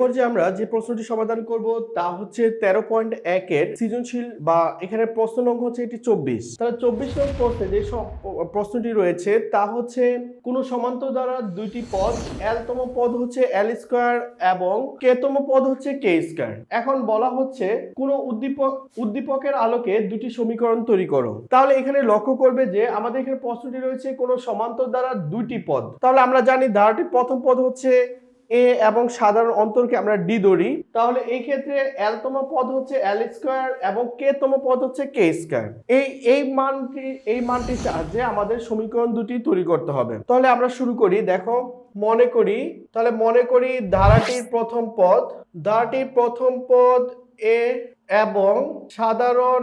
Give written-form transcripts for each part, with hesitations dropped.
পর্যায়ে আমরা যে প্রশ্নটি সমাধান করব তা হচ্ছে 13.1 এর সৃজনশীল বা এখানে প্রশ্ন নং হচ্ছে এটি 24। তাহলে 24 নং প্রশ্নে যে প্রশ্নটি রয়েছে তা হচ্ছে কোন সমান্তর দ্বারা দুইটি পদ l তম পদ হচ্ছে l স্কয়ার এবং k তম পদ হচ্ছে k স্কয়ার। এখন বলা হচ্ছে কোন উদ্দীপকের আলোকে দুটি সমীকরণ তৈরি করো। তাহলে এখানে লক্ষ্য করবে যে আমাদের এখানে প্রশ্নটি রয়েছে কোন সমান্তর দ্বারা দুইটি পদ। তাহলে আমরা জানি ধারাটির প্রথম পদ হচ্ছে a এবং সাধারণ অন্তরকে আমরা d ধরি। তাহলে এই ক্ষেত্রে l তম পদ হচ্ছে l স্কয়ার এবং k তম পদ হচ্ছে k স্কয়ার। এই মানটির সাহায্যে আমাদের সমীকরণ দুটি তৈরি করতে হবে। তাহলে আমরা শুরু করি। দেখো মনে করি ধারাটির প্রথম পদ a এবং সাধারণ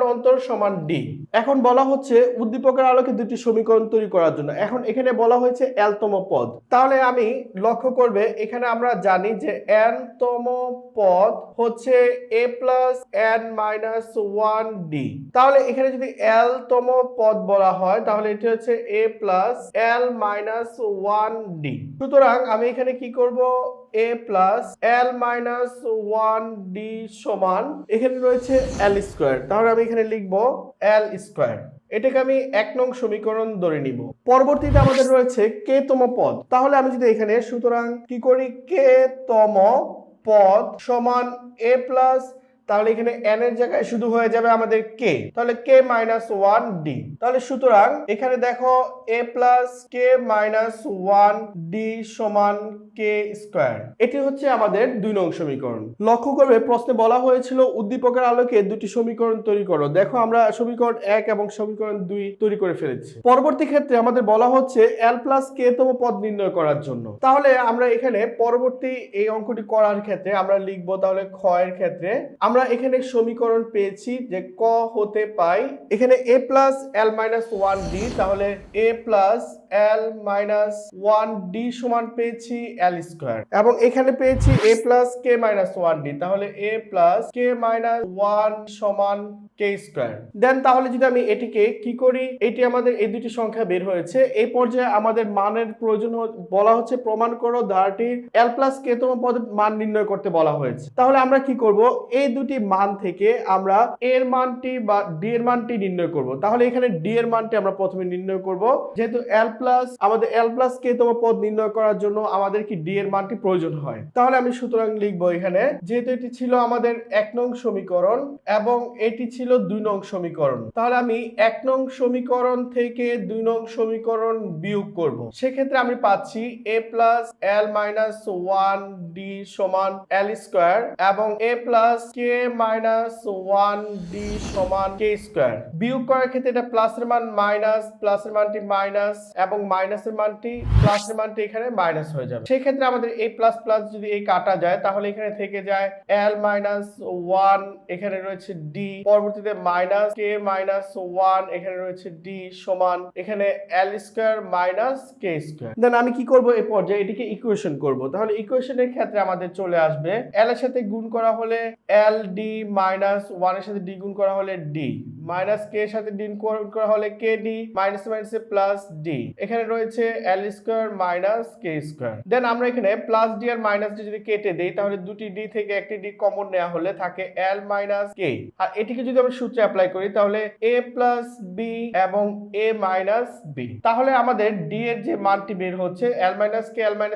অন্তর সমান d। এখন বলা হচ্ছে উদ্দীপকের আলোকে দুটি সমীকরণ তৈরি করার জন্য। এখন এখানে বলা হয়েছে l তম পদ। তাহলে আমি লক্ষ্য করবে এখানে আমরা জানি যে n তম পদ হচ্ছে a plus n minus 1d। তাহলে এখানে যদি l তম পদ বলা হয় তাহলে এটি হচ্ছে a plus l minus 1d। সুতরাং আমি এখানে কি করব, a plus l minus 1d সমান এখানে রয়েছে l স্কয়ার। তাহলে আমি এখানে লিখব l স্কয়ার। এটাকে আমি 1 নং সমীকরণ ধরে নিব। পরবর্তীতে আমাদের রয়েছে k তম পদ। তাহলে আমি যদি এখানে সুতরাং কি করি, k তম পদ সমান a প্লাস, তাহলে এখানে n এর জায়গায় শুধু হয়ে যাবে আমাদের k, তাহলে k মাইনাস 1d। তাহলে সুতরাং এখানে দেখো a plus k minus 1d সমান k স্কয়ার। এটি হচ্ছে আমাদের 2 নং সমীকরণ। লক্ষ্য করবে প্রশ্নে বলা হয়েছিল উদ্দীপকের আলোকে দুটি সমীকরণ তৈরি করো। দেখো আমরা সমীকরণ 1 এবং সমীকরণ 2 তৈরি করে ফেলেছি। পরবর্তী ক্ষেত্রে আমাদের বলা হচ্ছে l প্লাস k তম পদ নির্ণয় করার জন্য। তাহলে আমরা এখানে পরবর্তী এই অঙ্কটি করার ক্ষেত্রে আমরা লিখব, তাহলে খ এর ক্ষেত্রে আমরা এখানে সমীকরণ পেয়েছি যে ক হতে পাই এখানে a plus l minus 1d। তাহলে a plus l minus 1d সমান পেয়েছি l স্কয়ার এবং এখানে পেয়েছি a plus k minus 1d। তাহলে a প্লাস k মাইনাস 1 সমান k স্কয়ার। দেন তাহলে যদি আমি এটিকে কি করি, এটি আমাদের এই দুটি সংখ্যা বের হয়েছে। এই পর্যায়ে আমাদের মানের প্রয়োজন বলা হচ্ছে প্রমাণ করো ধারাটির l প্লাস k তম পদের মান নির্ণয় করতে বলা হয়েছে। তাহলে আমরা কি করব, এই দুটি মান থেকে আমরা এর মানটি বা d এর মানটি নির্ণয় করব। তাহলে এখানে d এর মানটি আমরা প্রথমে নির্ণয় করব, যেহেতু আমাদের l প্লাস k তম পদ নির্ণয় করার জন্য আমাদের কি d এর মানটি প্রয়োজন হয়। তাহলে আমি সুতরাং লিখব এখানে, যেহেতু এটি ছিল আমাদের 1 নং সমীকরণ এবং এটি ছিল 2 নং সমীকরণ, তাহলে আমি 1 নং সমীকরণ থেকে 2 নং সমীকরণ বিয়োগ করব। সেক্ষেত্রে আমি পাচ্ছি a plus l minus 1d সমান l স্কয়ার এবং a plus k minus 1d সমান k স্কয়ার। বিয়োগ করার ক্ষেত্রে এটা প্লাসের মান মাইনাস, প্লাসের মানটি মাইনাস এবং মাইনাসের মানটি প্লাসের মানটি এখানে মাইনাস হয়ে যাবে। সেই ক্ষেত্রে আমাদের এই প্লাস প্লাস যদি এই কাটা যায় তাহলে এখানে থেকে যায় l মাইনাস 1, এখানে রয়েছে d, পরবর্তীতে মাইনাস k মাইনাস 1, এখানে রয়েছে d সমান এখানে l square minus k square. Then আমি কি করব, এই পর্যায়ে এটিকে ইকুয়েশন করব। তাহলে ইকুয়েশনের ক্ষেত্রে আমাদের চলে আসবে l এর সাথে গুণ করা হলে ld মাইনাস 1 এর সাথে d গুণ করা হলে d, মাইনাস k এর সাথে d গুণ করা হলে kd, মাইনাস মাইনাসে প্লাস d, এখানে রয়েছে l square minus k square. Then আমরা এখানে প্লাস d আর মাইনাস d যদি কেটে দেই তাহলে দুটি d থেকে একটি d কমন নেওয়া হলে থাকে l মাইনাস k। আর এটিকে যদি আমরা সূত্রে অ্যাপ্লাই করি তাহলে a প্লাস b এবং a মাইনাস b। তাহলে আমাদের d এর যে মানটি বের হচ্ছে l মাইনাস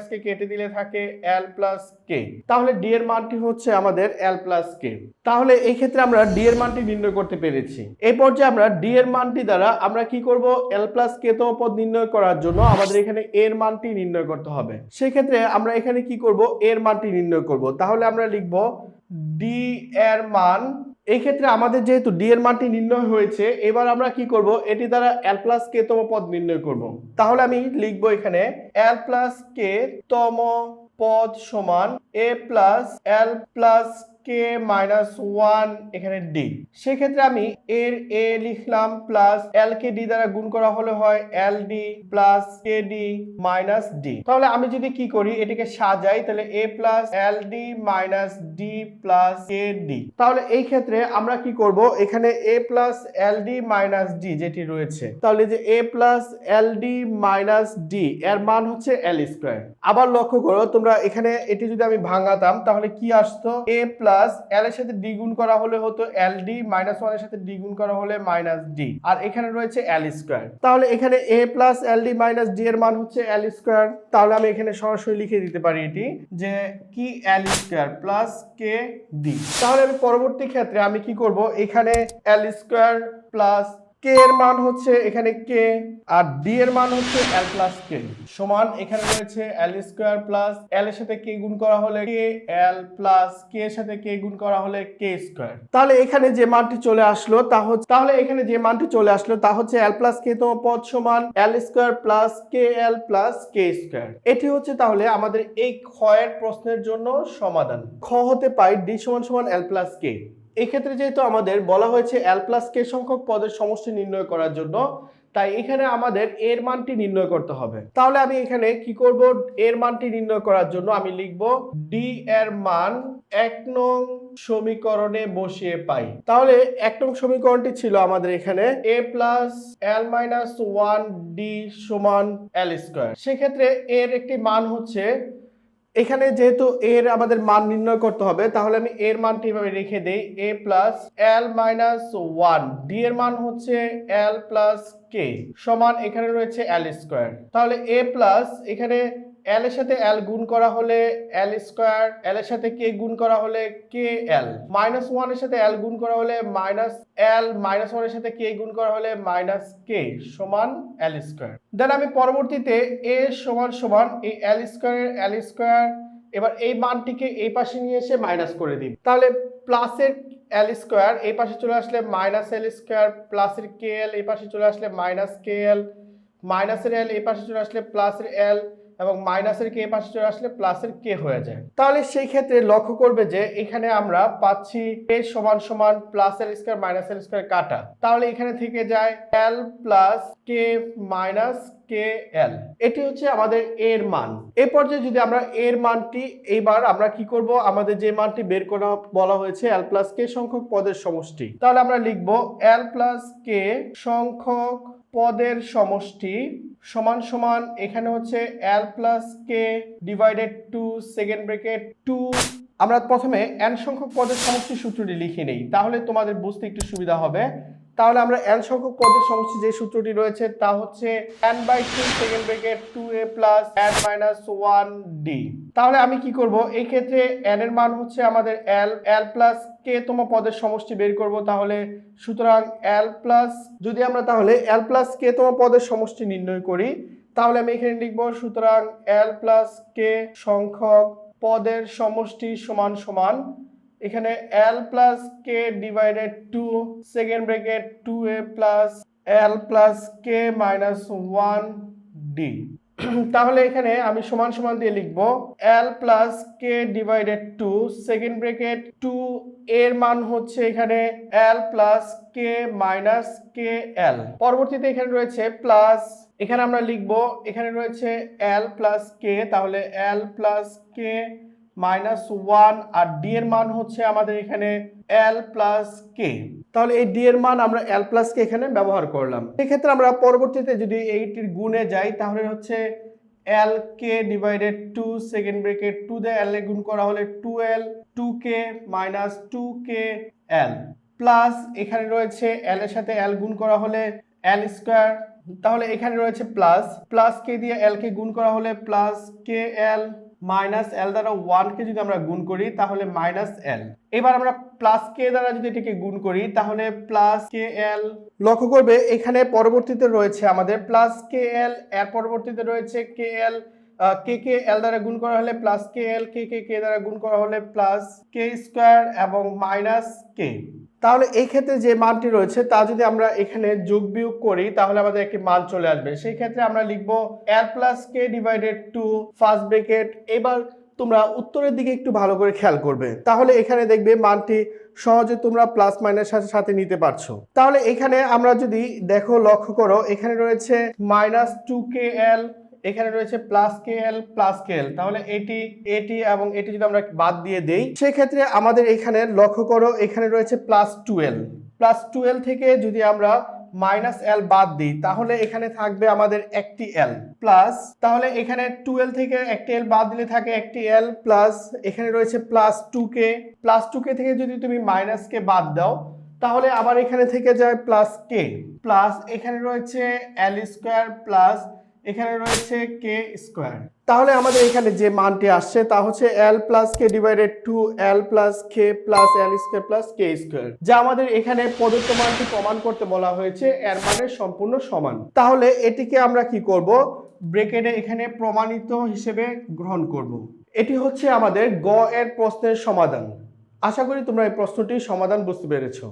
k কেটে দিলে থাকে l প্লাস k। তাহলে d এর মানটি হচ্ছে আমাদের l প্লাস k। তাহলে এই ক্ষেত্রে আমরা d এর মানটি নির্ণয় করতে পেরেছি। এই পর্যায়ে আমরা d এর মানটি দ্বারা আমরা কি করব, l প্লাস k তম পদ নির্ণয় করার জন্য আমাদের এখানে a এর মানটি নির্ণয় করতে হবে। সেই ক্ষেত্রে আমরা এখানে কি করব, a এর মানটি নির্ণয় করব। তাহলে আমরা লিখব d এর মান। এই ক্ষেত্রে আমাদের যেহেতু d এর মানটি নির্ণয় হয়েছে, এবার আমরা কি করব, এটি দ্বারা l প্লাস k তম পদ নির্ণয় করব। তাহলে আমি লিখব এখানে l প্লাস k তম পদ সমান a plus l plus k K minus one এখানে ডি। সেক্ষেত্রে আমি এর এ লিখলাম প্লাস এল কে ডি দ্বারা গুণ করা হলে হয় L D plus K D minus D. তাহলে আমি যদি কি করি এটাকে সাজাই তাহলে A plus L D minus D plus K D. তাহলে এই ক্ষেত্রে আমরা কি করব এখানে A plus L D minus D যেটি রয়েছে, তাহলে যে A plus L D minus D এর মান হচ্ছে এল স্কয়ার। আবার লক্ষ্য করো তোমরা এখানে এটি যদি আমি ভাঙাতাম তাহলে কি আসতো, এ প্লাস এল এর সাথে ডি গুণ করা হলে হতো এল ডি মাইনাস ওয়ান এর সাথে ডি গুণ করা হলে মাইনাস ডি, আর এখানে রয়েছে এল স্কয়ার। তাহলে এখানে A plus L D minus D এর মান হচ্ছে এল স্কয়ার। তাহলে আমি এখানে সরাসরি লিখে দিতে পারি এটি যে কি এল স্কয়ার প্লাস কে ডি। তাহলে আমি পরবর্তী ক্ষেত্রে আমি কি করব এখানে এল স্কয়ার প্লাস কে এর মান হচ্ছে এখানে কে আর ডি এর মান হচ্ছে এল প্লাস কে সমান এখানে রয়েছে এল স্কয়ার প্লাস এল এর সাথে কে গুণ করা হলে কে এল প্লাস কে এর সাথে কে গুণ করা হলে কে স্কয়ার। তাহলে এখানে যে মানটি চলে আসলো তা হচ্ছে এল প্লাস কে তম পদ সমান এল স্কয়ার প্লাস কে এল প্লাস কে স্কয়ার। এটি হচ্ছে তাহলে আমাদের এই ক্ষয়ের প্রশ্নের জন্য সমাধান। খ হতে পাই ডি সমান সমান এল প্লাস কে। এই ক্ষেত্রে যেহেতু আমাদের বলা হয়েছে এল প্লাস কে সংখ্যক পদের সমষ্টি নির্ণয় করার জন্য, তাই এখানে আমাদের এর মানটি নির্ণয় করতে হবে। তাহলে আমি এখানে কি করব, এর মানটি নির্ণয় করার জন্য আমি লিখব ডি এর মান 1 নং সমীকরণে বসিয়ে পাই। তাহলে 1 নং সমীকরণটি ছিল আমাদের এখানে a plus L minus one D সমান এল স্কয়ার। সেক্ষেত্রে এর একটি মান হচ্ছে, এখানে যেহেতু এর আমাদের মান নির্ণয় করতে হবে তাহলে আমি এর মানটি এভাবে রেখে দেই a plus L minus one D এর মান হচ্ছে এল প্লাস কে সমান এখানে রয়েছে এল স্কয়ার। তাহলে a প্লাস এখানে এল এর সাথে এল গুণ করা হলে এল স্কয়ার, এল এর সাথে কে গুণ করা হলে কে এল, মাইনাস ওয়ান এর সাথে এল গুণ করা হলে মাইনাস এল, মাইনাস ওয়ান এর সাথে কে গুণ করা হলে মাইনাস কে সমান এল স্কয়ার। দেন আমি পরবর্তীতে এ সমান সমান এই এল স্কয়ার এবার এই মানটিকে এই পাশে নিয়ে এসে মাইনাস করে দিই। তাহলে প্লাসের এল স্কয়ার এই পাশে চলে আসলে মাইনাস এল স্কয়ার, প্লাসের কে এল এই পাশে চলে আসলে মাইনাস কে এল, মাইনাসের এল এই পাশে চলে আসলে প্লাসের এল এবং মাইনাসের কে পাশে চলে আসলে প্লাসের কে হয়ে যায়। তাহলে সেই ক্ষেত্রে লক্ষ্য করবে যে এখানে আমরা পাচ্ছি এ সমান সমান plus L square minus L square কাটা, তাহলে এখানে থেকে যায় এল প্লাস কে মাইনাস কে এল। এটি হচ্ছে আমাদের এর মান। এই পর্যায়ে যদি আমরা এর মানটি এইবার আমরা কি করব, আমাদের যে মানটি বের করা বলা হয়েছে এল প্লাস কে সংখ্যক পদের সমষ্টি, তাহলে আমরা লিখব এল প্লাস কে সংখ্যক পদের সমষ্টি সমান সমান এখানে হচ্ছে L plus K divided two second bracket two. আমরা প্রথমে n সংখ্যক পদের সমষ্টি সূত্রটি লিখে নেই তাহলে তোমাদের বুঝতে একটু সুবিধা হবে। তাহলে আমরা n সংখ্যক পদের সমষ্টি যে সূত্রটি রয়েছে তা হচ্ছে n/2 second bracket 2a plus n minus 1d। তাহলে আমি কি করব, এই ক্ষেত্রে n এর মান হচ্ছে আমাদের l প্লাস k তম পদের সমষ্টি বের করব। তাহলে সুতরাং l প্লাস, যদি আমরা তাহলে l প্লাস k তম পদের সমষ্টি নির্ণয় করি তাহলে আমি এখানে লিখব সুতরাং l প্লাস k সংখ্যক পদের সমষ্টি সমান সমান এখানে l plus k divided two second bracket 2a plus l plus k minus 1d। তাহলে এখানে আমি সমান সমান দিয়ে লিখব l plus k divided two second bracket 2 এর মান হচ্ছে এখানে l plus k minus k l। পরবর্তীতে এখানে রয়েছে প্লাস, এখানে আমরা লিখব এখানে রয়েছে l প্লাস k, তাহলে l প্লাস k মাইনাস 1 আর ডি এর মান হচ্ছে আমাদের এখানে l প্লাস k। তাহলে এই ডি এর মান আমরা l প্লাস k এখানে ব্যবহার করলাম। সেক্ষেত্রে আমরা পরবর্তীতে যদি এইটির গুণে যাই তাহলে হচ্ছে l k divided two second bracket 2 দিয়ে l এ গুণ করা হলে 2l 2k minus 2k l plus এখানে রয়েছে l এর সাথে l গুণ করা হলে l স্কয়ার, তাহলে এখানে রয়েছে প্লাস k দিয়ে l কে গুণ করা হলে plus k l minus L দ্বারা 1 কে যদি আমরা গুণ করি তাহলে মাইনাস এল। এবার আমরা প্লাস কে দ্বারা যদি এটাকে গুণ করি তাহলে প্লাস কে এল। লক্ষ্য করবে এখানে পরবর্তীতে রয়েছে আমাদের প্লাস কে এল, এর পরবর্তীতে রয়েছে কে এল, কে এল দ্বারা গুণ করা হলে প্লাস কে এল, কে দ্বারা গুণ করা হলে প্লাস কে স্কয়ার এবং মাইনাস কে। তাহলে এই ক্ষেত্রে যে মানটি রয়েছে তা যদি আমরা এখানে যোগ বিয়োগ করি তাহলে আমাদের একটি মান চলে আসবে। সেই ক্ষেত্রে আমরা লিখব l plus K divided two first bracket, এবার তোমরা উত্তরের দিকে একটু ভালো করে খেয়াল করবে, তাহলে এখানে দেখবে মানটি সহজে তোমরা প্লাস মাইনাস সাথে নিতে পারছো। তাহলে এখানে আমরা যদি দেখো, লক্ষ্য করো, এখানে রয়েছে -2kl, এখানে রয়েছে +kl, তাহলে এটি এবং এটি যদি আমরা বাদ দিয়ে দেই, সেক্ষেত্রে আমাদের এখানে লক্ষ্য করো এখানে রয়েছে +12 থেকে যদি আমরা -l বাদ দিই, তাহলে এখানে থাকবে আমাদের একটি l প্লাস, তাহলে এখানে 12 থেকে একটি l বাদ দিলে থাকে একটি l প্লাস, এখানে রয়েছে +2k থেকে যদি তুমি ক বাদ দাও, তাহলে আবার এখানে থেকে যায় +k প্লাস, এখানে রয়েছে l² প্লাস, এখানে রয়েছে k²। তাহলে আমাদের এখানে যে মানটি আসছে তা হচ্ছে l + k / 2 l + k + l² + k², যা আমাদের এখানে প্রদত্ত মানটি প্রমাণ করতে বলা হয়েছে এর মানের সম্পূর্ণ সমান। তাহলে এটিকে আমরা কি করব, ব্র্যাকেটে এখানে প্রমাণিত হিসেবে গ্রহণ করব। এটি হচ্ছে আমাদের গ এর প্রশ্নের সমাধান। আশা করি তোমরা এই প্রশ্নটির সমাধান বুঝতে পেরেছো।